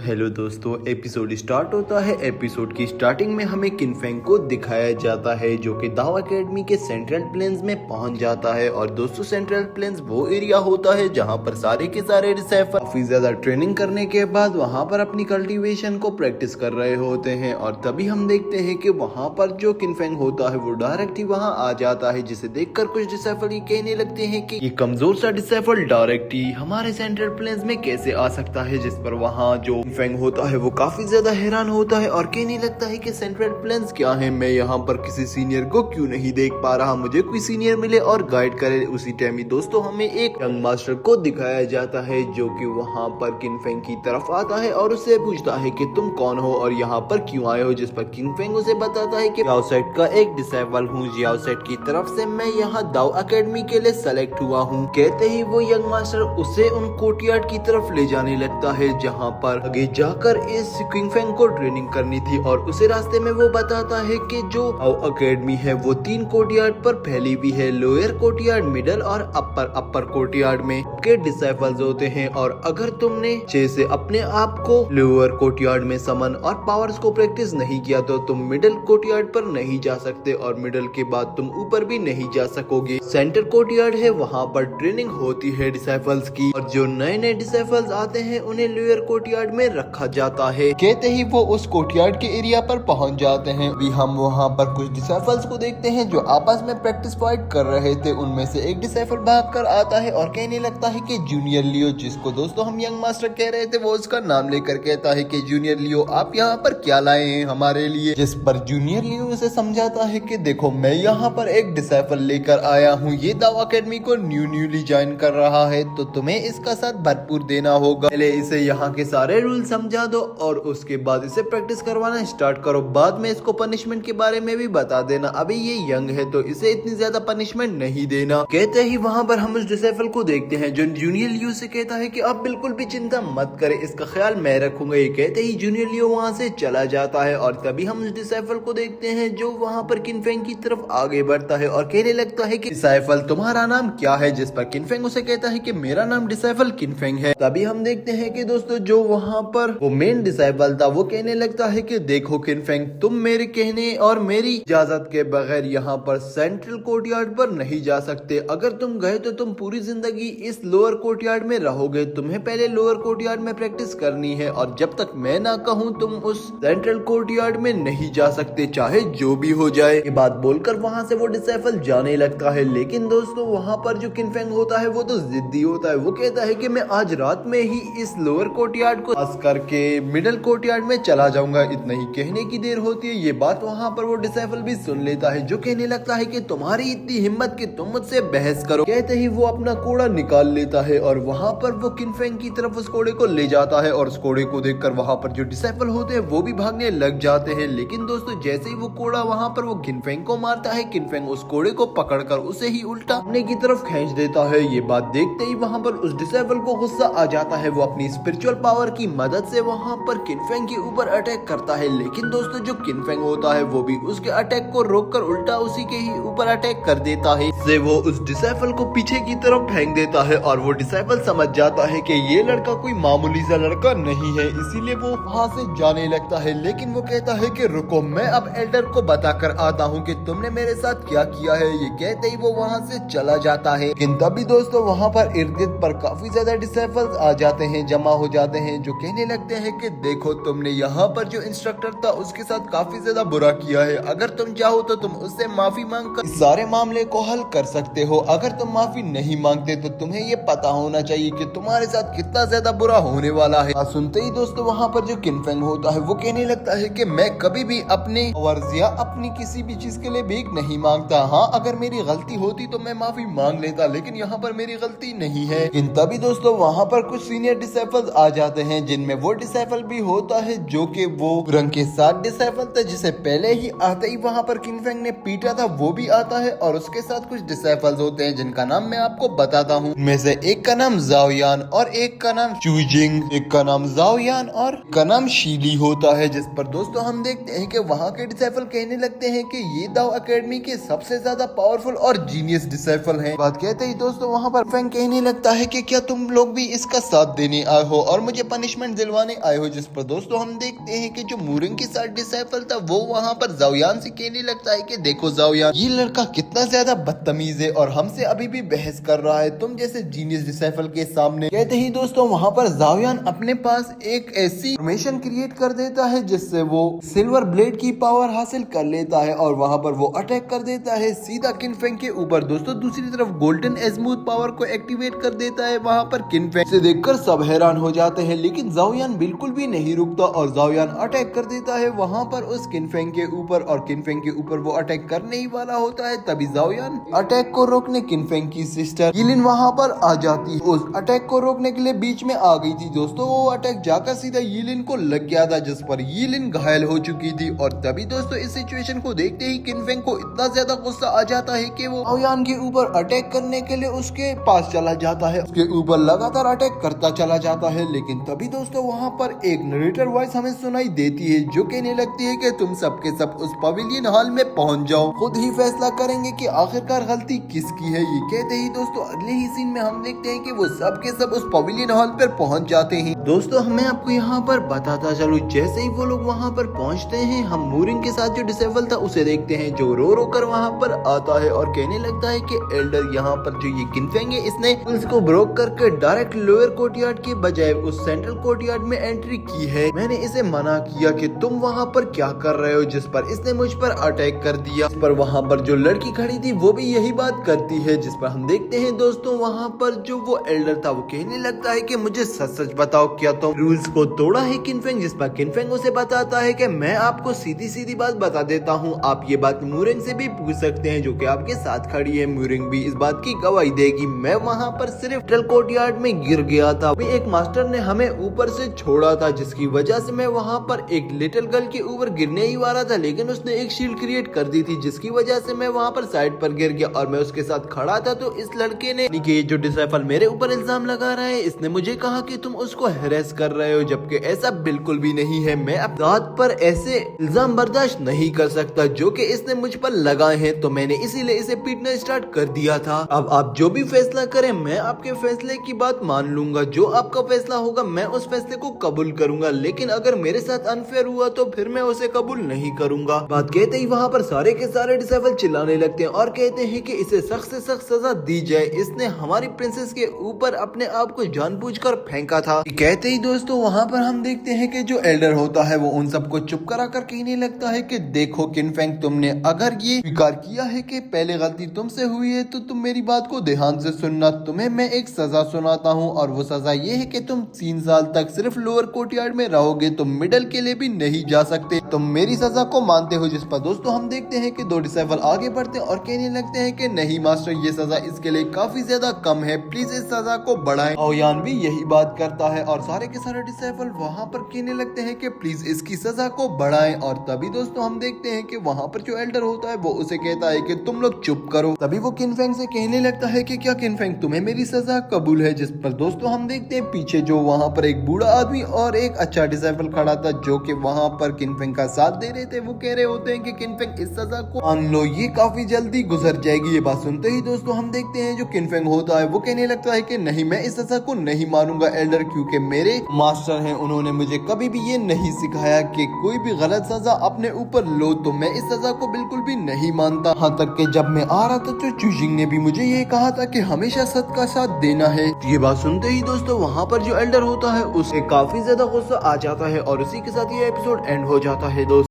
Hello दोस्तों, episode start होता है। एपिसोड की स्टार्टिंग में हमें किनफेंग को दिखाया जाता है जो कि दाव एकेडमी के सेंट्रल प्लेन्स में पहुंच जाता है। और दोस्तों, सेंट्रल प्लेन्स वो एरिया होता है जहां पर सारे के सारे डिसाइफर काफी ज्यादा ट्रेनिंग करने के बाद वहां पर अपनी कल्टीवेशन को प्रैक्टिस कर रहे होते हैं। और तभी हम देखते हैं कि वहां पर जो किनफेंग होता है वो डायरेक्ट ही वहां आ जाता है, जिसे देखकर कुछ डिसाइफर ये कहने लगते हैं कि ये कमजोर सा डिसाइफर डायरेक्ट ही हमारे सेंट्रल प्लेन्स में कैसे आ सकता है। जिस पर वहाँ जो किनफेंग होता है वो काफी ज्यादा हैरान होता है और कहने लगता है कि सेंट्रल प्लेन्स क्या है, मैं यहाँ पर किसी सीनियर को क्यों नहीं देख पा रहा, मुझे कोई सीनियर मिले और गाइड करे। उसी टाइम ही दोस्तों हमें एक यंग मास्टर को दिखाया जाता है जो कि वहाँ पर किनफेंग की तरफ आता है और उससे पूछता है कि तुम कौन हो और यहाँ पर क्यों आए हो। जिस पर किनफेंग उसे बताता है कि याओसेट का एक डिसेबल हूँ, याओसेट की तरफ से मैं यहाँ दाव एकेडमी के लिए सेलेक्ट हुआ हूँ। कहते ही वो यंग मास्टर उसे उन कोर्टयार्ड की तरफ ले जाने लगता है जहाँ पर आगे जाकर इस किनफेंग को ट्रेनिंग करनी थी। और उसे रास्ते में वो बताता है कि जो एकेडमी है वो 3 कोर्टयार्ड पर फैली हुई है, लोअर कोर्टयार्ड, मिडल और अपर कोर्टयार्ड में के डिसाइपल्स होते हैं। और अगर तुमने 6 से अपने आप को लोअर कोर्टयार्ड में समन और पावर्स को प्रैक्टिस नहीं किया तो तुम मिडल कोर्टयार्ड पर नहीं जा सकते और मिडल के बाद तुम ऊपर भी नहीं जा सकोगे। सेंटर कोर्टयार्ड है, वहाँ पर ट्रेनिंग होती है डिसाइपल्स की और जो नए डिसाइपल्स आते हैं उन्हें लोअर कोर्टयार्ड में रखा जाता है। कहते ही वो उस कोर्टयार्ड के एरिया पर पहुंच जाते हैं। अभी हम वहाँ पर कुछ डिसाइपल्स को देखते हैं जो आपस में प्रैक्टिस फाइट कर रहे थे। उनमें से एक डिसाइपल भागकर आता है और कहने लगता है कि जूनियर लियो, जिसको दोस्तों हम यंग मास्टर कह रहे थे, वो उसका नाम लेकर कहता है कि जूनियर लियो आप यहाँ पर क्या लाए हैं हमारे लिए। जिस पर जूनियर लियो उसे समझाता है कि देखो मैं यहाँ पर एक डिसाइपल लेकर आया हूँ, ये दाव एकेडमी को न्यूली ज्वाइन कर रहा है तो तुम्हें इसका साथ भरपूर देना होगा। पहले इसे यहाँ के सारे रूल समझा दो और उसके बाद इसे प्रैक्टिस करवाना स्टार्ट करो, बाद में इसको पनिशमेंट के बारे में भी बता देना। अभी ये यंग है तो इसे इतनी ज्यादा पनिशमेंट नहीं देना। कहते ही वहाँ पर हम उस डिसाइपल को देखते हैं जो जूनियर लियो से कहता है कि आप बिल्कुल भी चिंता मत करें, इसका ख्याल मैं रखूंगा। ये कहते ही जूनियर लियो वहाँ से चला जाता है और तभी हम उस डिसाइपल को देखते हैं जो वहाँ पर किनफेंग की तरफ आगे बढ़ता है और कहने लगता है कि डिसाइपल तुम्हारा नाम क्या है। जिस पर किनफेंग उसे कहता है कि मेरा नाम डिसाइपल किनफेंग है। तभी हम देखते हैं कि दोस्तों जो वहाँ पर वो मेन डिसाइपल था वो कहने लगता है कि देखो किनफेंग, तुम मेरे कहने और मेरी इजाजत के बगैर यहाँ पर सेंट्रल कोर्टयार्ड पर नहीं जा सकते। अगर तुम गए तो तुम पूरी जिंदगी इस लोअर कोर्टयार्ड में रहोगे। तुम्हें पहले लोअर कोर्टयार्ड में प्रैक्टिस करनी है और जब तक मैं ना कहूँ तुम उस सेंट्रल कोर्टयार्ड में नहीं जा सकते, चाहे जो भी हो जाए। ये बात बोलकर वहाँ से वो डिसाइपल जाने लगता है। लेकिन दोस्तों वहाँ पर जो किनफेंग होता है वो तो जिद्दी होता है। वो कहता है कि मैं आज रात में ही इस लोअर कोर्टयार्ड को पास करके मिडिल कोर्टयार्ड में चला जाऊंगा। इतना ही कहने की देर होती है। ये बात वहाँ पर वो डिसाइपल भी सुन लेता है जो कहने लगता है कि तुम्हारी इतनी हिम्मत कि तुम मुझसे बहस करो। कहते ही वो अपना कोड़ा निकाल लेता है और वहाँ पर वो किनफेंग की तरफ उस कोड़े को ले जाता है और उस कोड़े को देखकर वहाँ पर जो डिसाइपल होते हैं वो भी भागने लग जाते हैं। लेकिन दोस्तों जैसे ही वो कोड़ा वहाँ पर वो किनफेंग को मारता है, किनफेंग उस कोड़े को पकड़कर उसे ही उल्टा अपने की तरफ खींच देता है। ये बात देखते ही वहाँ पर उस डिसाइपल को गुस्सा आ जाता है। वो अपनी स्पिरिचुअल पावर की मदद से वहाँ पर किनफेंग के ऊपर अटैक करता है। लेकिन दोस्तों जो किनफेंग होता है वो भी उसके अटैक को रोककर उल्टा उसी के ही ऊपर अटैक कर देता है। इससे वो उस डिसाइपल को पीछे की तरफ फेंक देता है और वो डिसाइपल समझ जाता है कि ये लड़का कोई मामूली सा लड़का नहीं है, इसीलिए वो वहाँ से जाने लगता है। लेकिन वो कहता है कि रुको, मैं अब एल्डर को बताकर आता हूँ कि तुमने मेरे साथ क्या किया है। ये कहते ही वो वहाँ से चला जाता है। लेकिन तभी दोस्तों वहाँ पर इर्द गिर्द पर काफी ज्यादा डिसाइपल्स आ जाते हैं, जमा हो जाते हैं, जो कहने लगते हैं कि देखो तुमने यहाँ पर जो इंस्ट्रक्टर था उसके साथ काफी ज्यादा बुरा किया है। अगर तुम चाहो तो तुम उससे माफी मांगकर इस सारे मामले को हल कर सकते हो। अगर तुम माफी नहीं मांगते तो तुम्हें ये पता होना चाहिए कि तुम्हारे साथ कितना ज्यादा बुरा होने वाला है। सुनते ही दोस्तों वहाँ पर जो किनफेंग होता है वो कहने लगता है कि मैं कभी भी अपने वर्ज या अपनी किसी भी चीज के लिए भीख नहीं मांगता। हाँ, अगर मेरी गलती होती तो मैं माफी मांग लेता, लेकिन यहाँ पर मेरी गलती नहीं है। इन तभी दोस्तों वहाँ पर कुछ सीनियर डिसाइपल्स आ जाते हैं, जिनमें वो डिसाइपल भी होता है जो कि वो रंग के साथ डिसाइपल था जिसे पहले ही आते ही वहाँ पर किनफेंग ने पीटा था, वो भी आता है। और उसके साथ कुछ डिसाइपल्स होते हैं जिनका नाम मैं आपको बताता हूँ। उनमें से एक का नाम जाओयान और एक का नाम चूजिंग, एक का नाम जाओयान और एक का नाम शीली होता है। जिस पर दोस्तों हम देखते हैं कि वहाँ के डिसाइपल कहने लगते हैं कि ये दाव एकेडमी के सबसे ज्यादा पावरफुल और जीनियस डिसाइपल हैं। बात कहते ही दोस्तों वहाँ पर फैंग कहने लगता है कि क्या तुम लोग भी इसका साथ देने आए हो और मुझे पनिशमेंट दिलवाने आए हो। जिस पर दोस्तों हम देखते हैं कि जो मूरिंग के साथ डिसाइपल था वो वहाँ पर जाओयान से कहने लगता है कि देखो जाओयान, ये लड़का कितना ज्यादा बदतमीज है और हमसे अभी भी बहस कर रहा है तुम जैसे जीनियस डिसाइपल के सामने। कहते ही दोस्तों वहाँ पर जाओयान अपने पास एक ऐसी फॉर्मेशन क्रिएट कर देता है जिससे वो सिल्वर ब्लेड की पावर हासिल कर लेता है और वहाँ पर वो अटैक कर देता है सीधा किनफेंग के ऊपर। दोस्तों दूसरी तरफ गोल्डन एज़्मूथ पावर को एक्टिवेट कर देता है वहाँ पर किनफेंग। से देखकर सब हैरान हो जाते हैं, लेकिन जाओयान बिल्कुल भी नहीं रुकता और जाओयान अटैक कर देता है वहाँ पर उस किनफेंग के ऊपर और किनफेंग के ऊपर वो अटैक करने ही वाला होता है। तभी जाओयान अटैक को रोकने किनफेंग की सिस्टर यीलिन वहाँ पर आ जाती है, उस अटैक को रोकने के लिए बीच में आ गई थी। दोस्तों वो अटैक जाकर सीधा यीलिन को लग गया था जिस पर यीलिन घायल हो चुकी थी और तभी दोस्तों इस सिचुएशन को देखते ही किनफेंग को इतना ज्यादा गुस्सा आ जाता है कि वो जाओयान के ऊपर अटैक करने के लिए उसके पास चला जाता है, उसके ऊपर लगातार अटैक करता चला जाता है। लेकिन तभी दोस्तों वहाँ पर एक नरेटर वॉइस हमें सुनाई देती है जो कहने लगती है कि तुम सब के सब उस पवेलियन हॉल में पहुंच जाओ, खुद ही फैसला करेंगे कि आखिरकार गलती किसकी है। ये कहते ही दोस्तों अगले ही सीन में हम देखते हैं कि वो सब के सब उस पवेलियन हॉल पर पहुंच जाते हैं। दोस्तों मैं आपको यहाँ पर बताता चलूं, जैसे ही वो लोग वहाँ पर पहुँचते हैं हम मूरिंग के साथ जो डिसेबल था उसे देखते हैं जो रो कर वहाँ पर आता है और कहने लगता है कि एल्डर यहाँ पर जो ये किनफेंग है इसने पुलिस को ब्रोक करके डायरेक्ट लोअर कोर्टयार्ड के बजाय उस सेंट्रल कोर्टयार्ड में एंट्री की है। मैंने इसे मना किया कि तुम वहाँ पर क्या कर रहे हो, जिस पर इसने मुझ पर अटैक कर दिया। इस पर वहाँ पर जो लड़की खड़ी थी वो भी यही बात करती है, जिस पर हम देखते हैं दोस्तों वहाँ पर जो वो एल्डर था वो कहने लगता है कि मुझे सच सच बताओ क्या तुम रूल्स को तोड़ा है किनफेंग। जिस पर किनफेंग उसे बताता है कि मैं आपको सीधी सीधी बात बता देता हूँ, आप ये बात मूरिंग से भी पूछ सकते हैं जो कि आपके साथ खड़ी है, मूरिंग भी इस बात की गवाही देगी। मैं वहाँ पर सिर्फ सेंट्रल कोर्टयार्ड में गिर गया था, एक मास्टर ने हमें ऊपर से छोड़ा था जिसकी वजह से मैं वहाँ पर एक लिटिल गर्ल के ऊपर गिरने ही वाला था, लेकिन उसने एक शील्ड क्रिएट कर दी थी जिसकी वजह से मैं वहाँ पर साइड पर गिर गया और मैं उसके साथ खड़ा था। तो इस लड़के ने कि जो डिसाइपल मेरे ऊपर इल्जाम लगा रहा है इसने मुझे कहा कि तुम उसको हैरेस कर रहे हो, जबकि ऐसा बिल्कुल भी नहीं है। मैं अब रात पर ऐसे इल्जाम बर्दाश्त नहीं कर सकता जो कि इसने मुझ पर लगाए हैं, तो मैंने इसीलिए इसे पीटना स्टार्ट कर दिया था। अब आप जो भी फैसला करें मैं आपके फैसले की बात मान लूंगा, जो आपका फैसला होगा मैं उस फैसले को कबूल करूंगा, लेकिन अगर मेरे साथ अनफेयर हुआ तो फिर मैं उसे कबूल नहीं करूंगा। बात कहते ही वहाँ पर सारे के सारे डिसेबल चिल्लाने लगते हैं और कहते हैं कि इसे सख्त से सख्त सजा दी जाए, इसने हमारी प्रिंसेस के ऊपर अपने आप को जानबूझकर फेंका था। कहते ही दोस्तों वहाँ पर हम देखते हैं कि जो एल्डर होता है वो उन सबको चुप करा कर कहने लगता है कि देखो किनफेंग, तुमने अगर ये स्वीकार किया है कि पहले गलती तुमसे हुई है तो तुम मेरी बात को ध्यान से सुनना। तुम्हें मैं एक सजा सुनाता हूँ और वो सजा ये है कि तुम 3 साल तक सिर्फ लोअर कोर्टयार्ड में रहोगे, तुम मिडल के लिए भी नहीं जा सकते। तुम मेरी सजा को मानते हो? जिस पर दोस्तों हम देखते हैं कि 2 डिसेबल आगे बढ़ते हैं और कहने लगते हैं कि नहीं मास्टर, ये सजा इसके लिए काफी ज्यादा कम है, प्लीज इस सजा को बढ़ाएं। जाओयान भी यही बात करता है और सारे के सारे डिसेबल वहाँ पर कहने लगते हैं कि प्लीज इसकी सजा को बढ़ाएं। और तभी दोस्तों हम देखते हैं कि वहाँ पर जो एल्डर होता है वो उसे कहता है कि तुम लोग चुप करो। तभी वो किनफेंग से कहने लगता है कि क्या किनफेंग, तुम्हें मेरी सजा कबूल है? जिस पर दोस्तों हम देखते हैं पीछे जो वहाँ पर एक बूढ़ा आदमी और एक अच्छा डिसेबल खड़ा था जो कि वहाँ पर किनफेंग का साथ दे रहे थे। वो कह रहे होते हैं कि किनफेंग इस सजा को मान लो, ये काफी जल्दी गुजर जाएगी। ये बात सुनते ही दोस्तों हम देखते हैं जो किनफेंग होता है वो कहने लगता है कि नहीं, मैं इस सजा को नहीं मानूंगा एल्डर, क्योंकि मेरे मास्टर हैं, उन्होंने मुझे कभी भी ये नहीं सिखाया कि कोई भी गलत सजा अपने ऊपर लो, तो मैं इस सजा को बिल्कुल भी नहीं मानता। यहाँ तक कि जब मैं आ रहा था तो चूजिंग ने भी मुझे ये कहा था कि हमेशा सच का साथ देना है। ये बात सुनते ही दोस्तों वहाँ पर जो एल्डर होता है उसे काफी ज्यादा गुस्सा आ जाता है और उसी के साथ ये एपिसोड एंड हो जाता है दोस्तों।